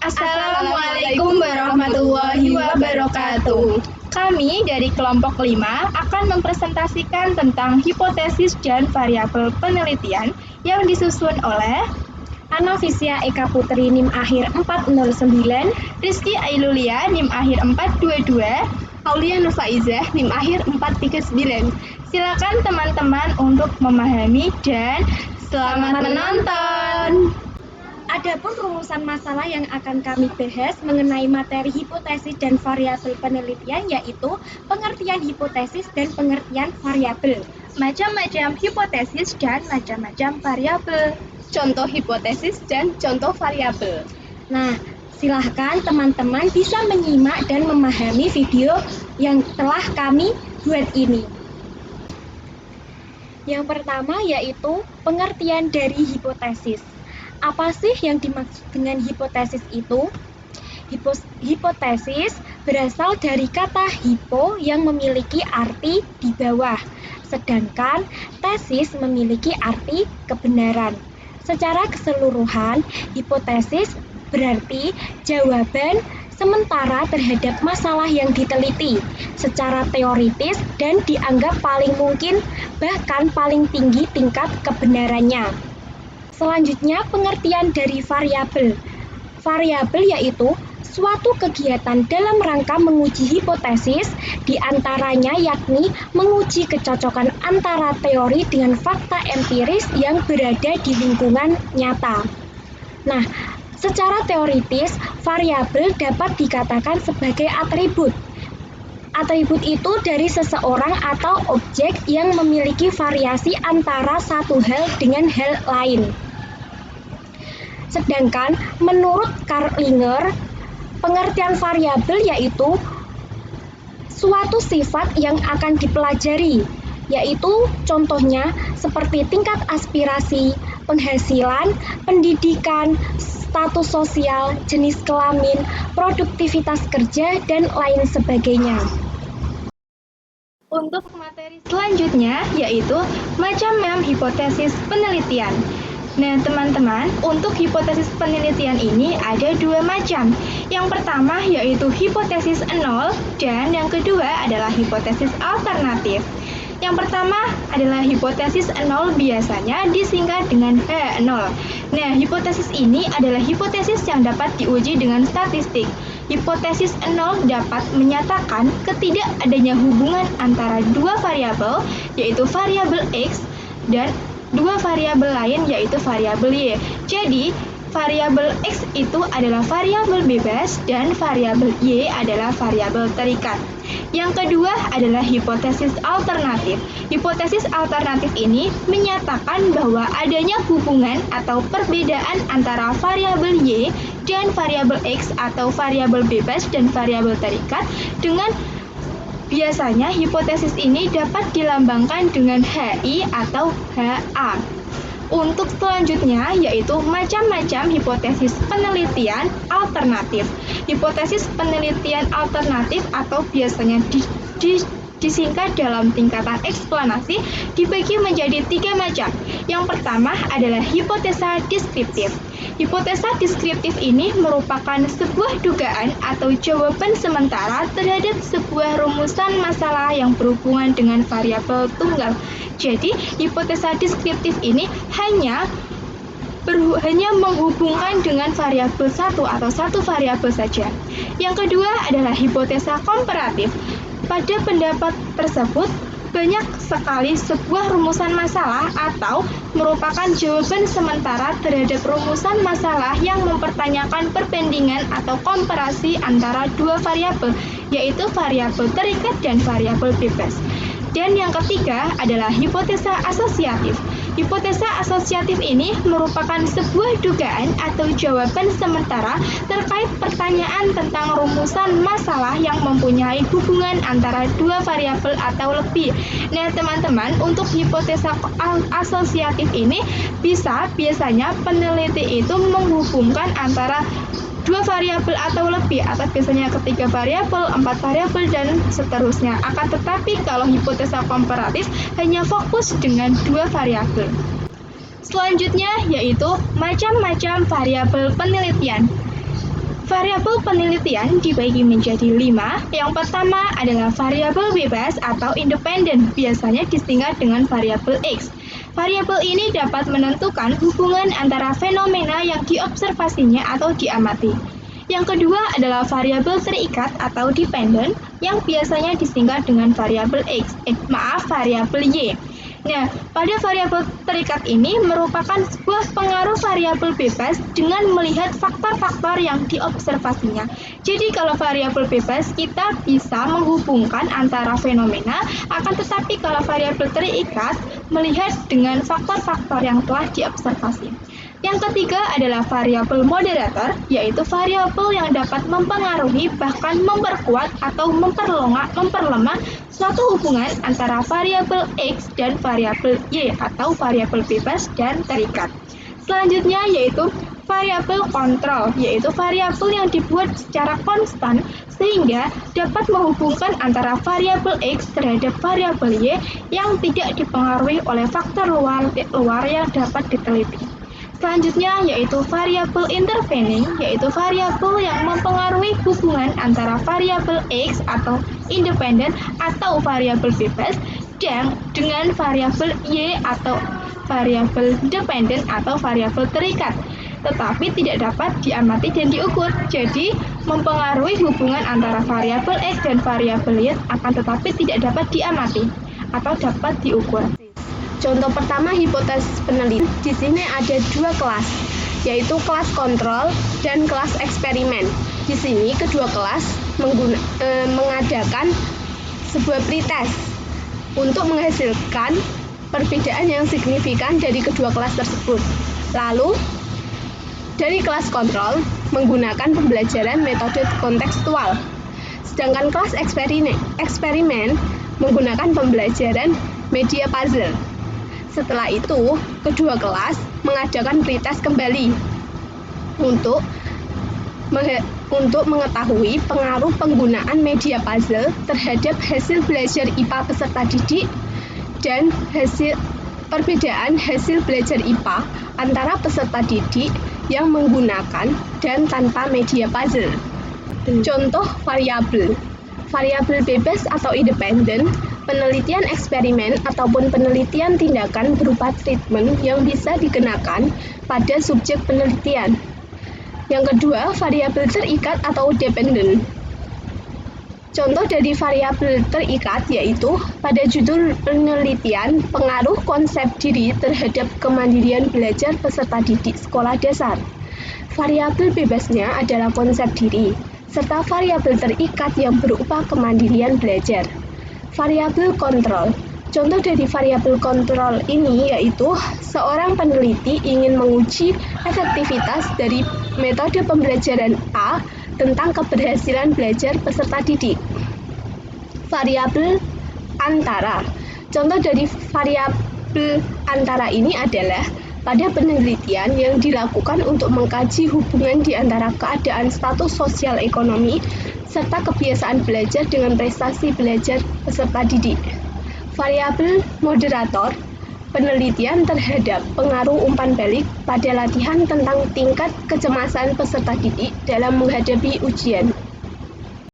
Assalamualaikum warahmatullahi wabarakatuh. Kami dari kelompok 5 akan mempresentasikan tentang hipotesis dan variabel penelitian yang disusun oleh Anofisia Eka Putri NIM akhir 409, Rizky Ailulia NIM akhir 422, Aulia Nufaizah NIM akhir 439. Silakan teman-teman untuk memahami dan selamat menonton. Adapun rumusan masalah yang akan kami bahas mengenai materi hipotesis dan variabel penelitian yaitu pengertian hipotesis dan pengertian variabel, Macam-macam hipotesis dan macam-macam variabel. Contoh hipotesis dan contoh variabel. Nah, silahkan teman-teman bisa menyimak dan memahami video yang telah kami buat ini. Yang pertama yaitu pengertian dari hipotesis. Apa sih yang dimaksud dengan hipotesis itu? Hipotesis berasal dari kata hipo yang memiliki arti di bawah, sedangkan tesis memiliki arti kebenaran. Secara keseluruhan, hipotesis berarti jawaban sementara terhadap masalah yang diteliti secara teoritis dan dianggap paling mungkin bahkan paling tinggi tingkat kebenarannya. Selanjutnya, pengertian dari variabel. Variabel yaitu suatu kegiatan dalam rangka menguji hipotesis, diantaranya yakni menguji kecocokan antara teori dengan fakta empiris yang berada di lingkungan nyata. Nah, secara teoritis, variabel dapat dikatakan sebagai atribut. Atribut itu dari seseorang atau objek yang memiliki variasi antara satu hal dengan hal lain. Sedangkan menurut Carl Linger, pengertian variabel yaitu suatu sifat yang akan dipelajari, yaitu contohnya seperti tingkat aspirasi, penghasilan, pendidikan, status sosial, jenis kelamin, produktivitas kerja, dan lain sebagainya. Untuk materi selanjutnya yaitu macam-macam hipotesis penelitian. Nah teman-teman, untuk hipotesis penelitian ini ada dua macam. Yang pertama yaitu hipotesis nol dan yang kedua adalah hipotesis alternatif. Yang pertama adalah hipotesis nol, biasanya disingkat dengan H0. Nah, hipotesis ini adalah hipotesis yang dapat diuji dengan statistik. Hipotesis nol dapat menyatakan ketidakadanya hubungan antara dua variabel, yaitu variabel X dan dua variabel lain yaitu variabel Y. Jadi, variabel X itu adalah variabel bebas dan variabel Y adalah variabel terikat. Yang kedua adalah hipotesis alternatif. Hipotesis alternatif ini menyatakan bahwa adanya hubungan atau perbedaan antara variabel Y dan variabel X atau variabel bebas dan variabel terikat dengan biasanya hipotesis ini dapat dilambangkan dengan HI atau HA. Untuk selanjutnya yaitu macam-macam hipotesis penelitian alternatif. Hipotesis penelitian alternatif atau biasanya disingkat dalam tingkatan eksplanasi dibagi menjadi tiga macam. Yang pertama adalah hipotesa deskriptif. Hipotesa deskriptif ini merupakan sebuah dugaan atau jawaban sementara terhadap sebuah rumusan masalah yang berhubungan dengan variabel tunggal. Jadi, hipotesa deskriptif ini hanya menghubungkan dengan variabel satu atau satu variabel saja. Yang kedua adalah hipotesa komparatif. Pada pendapat tersebut, banyak sekali sebuah rumusan masalah atau merupakan jawaban sementara terhadap rumusan masalah yang mempertanyakan perbandingan atau komparasi antara dua variabel, yaitu variabel terikat dan variabel bebas. Dan yang ketiga adalah hipotesa asosiatif. Hipotesa asosiatif ini merupakan sebuah dugaan atau jawaban sementara terkait pertanyaan tentang rumusan masalah yang mempunyai hubungan antara dua variabel atau lebih. Nah, teman-teman, untuk hipotesa asosiatif ini biasanya peneliti itu menghubungkan antara dua variabel atau lebih, atau biasanya ketiga variabel, 4 variabel, dan seterusnya. Akan tetapi kalau hipotesa komparatif hanya fokus dengan dua variabel. Selanjutnya yaitu macam-macam variabel penelitian. Variabel penelitian dibagi menjadi 5. Yang pertama adalah variabel bebas atau independen, biasanya disingkat dengan variabel X. Variabel ini dapat menentukan hubungan antara fenomena yang diobservasinya atau diamati. Yang kedua adalah variabel terikat atau dependent, yang biasanya disingkat dengan variabel variabel Y. Nah, pada variabel terikat ini merupakan sebuah pengaruh variabel bebas dengan melihat faktor-faktor yang diobservasinya. Jadi kalau variabel bebas kita bisa menghubungkan antara fenomena, akan tetapi kalau variabel terikat melihat dengan faktor-faktor yang telah diobservasi. Yang ketiga adalah variabel moderator, yaitu variabel yang dapat mempengaruhi bahkan memperkuat atau memperlemah suatu hubungan antara variabel X dan variabel Y atau variabel bebas dan terikat. Selanjutnya yaitu variabel kontrol, yaitu variabel yang dibuat secara konstan sehingga dapat menghubungkan antara variabel X terhadap variabel Y yang tidak dipengaruhi oleh faktor luar yang dapat diteliti. Selanjutnya yaitu variabel intervening, yaitu variabel yang mempengaruhi hubungan antara variabel X atau independen atau variabel bebas dan dengan variabel Y atau variabel dependen atau variabel terikat, tetapi tidak dapat diamati dan diukur. Jadi mempengaruhi hubungan antara variabel X dan variabel Y akan tetapi tidak dapat diamati atau dapat diukur. Contoh pertama hipotesis penelitian. Di sini ada 2 kelas, yaitu kelas kontrol dan kelas eksperimen. Di sini kedua kelas mengadakan sebuah pretest untuk menghasilkan perbedaan yang signifikan dari kedua kelas tersebut. Lalu dari kelas kontrol menggunakan pembelajaran metode kontekstual. Sedangkan kelas eksperimen menggunakan pembelajaran media puzzle. Setelah itu, kedua kelas mengadakan pretest kembali untuk mengetahui pengaruh penggunaan media puzzle terhadap hasil belajar IPA peserta didik dan perbedaan hasil belajar IPA antara peserta didik yang menggunakan dan tanpa media puzzle. Contoh variabel bebas atau independen, penelitian eksperimen ataupun penelitian tindakan berupa treatment yang bisa dikenakan pada subjek penelitian. Yang kedua, variabel terikat atau dependent. Contoh dari variabel terikat yaitu pada judul penelitian pengaruh konsep diri terhadap kemandirian belajar peserta didik sekolah dasar. Variabel bebasnya adalah konsep diri, serta variabel terikat yang berupa kemandirian belajar. Variabel kontrol. Contoh dari variabel kontrol ini yaitu seorang peneliti ingin menguji efektivitas dari metode pembelajaran A tentang keberhasilan belajar peserta didik. Variabel antara. Contoh dari variabel antara ini adalah pada penelitian yang dilakukan untuk mengkaji hubungan di antara keadaan status sosial ekonomi serta kebiasaan belajar dengan prestasi belajar peserta didik. Variabel moderator, penelitian terhadap pengaruh umpan balik pada latihan tentang tingkat kecemasan peserta didik dalam menghadapi ujian.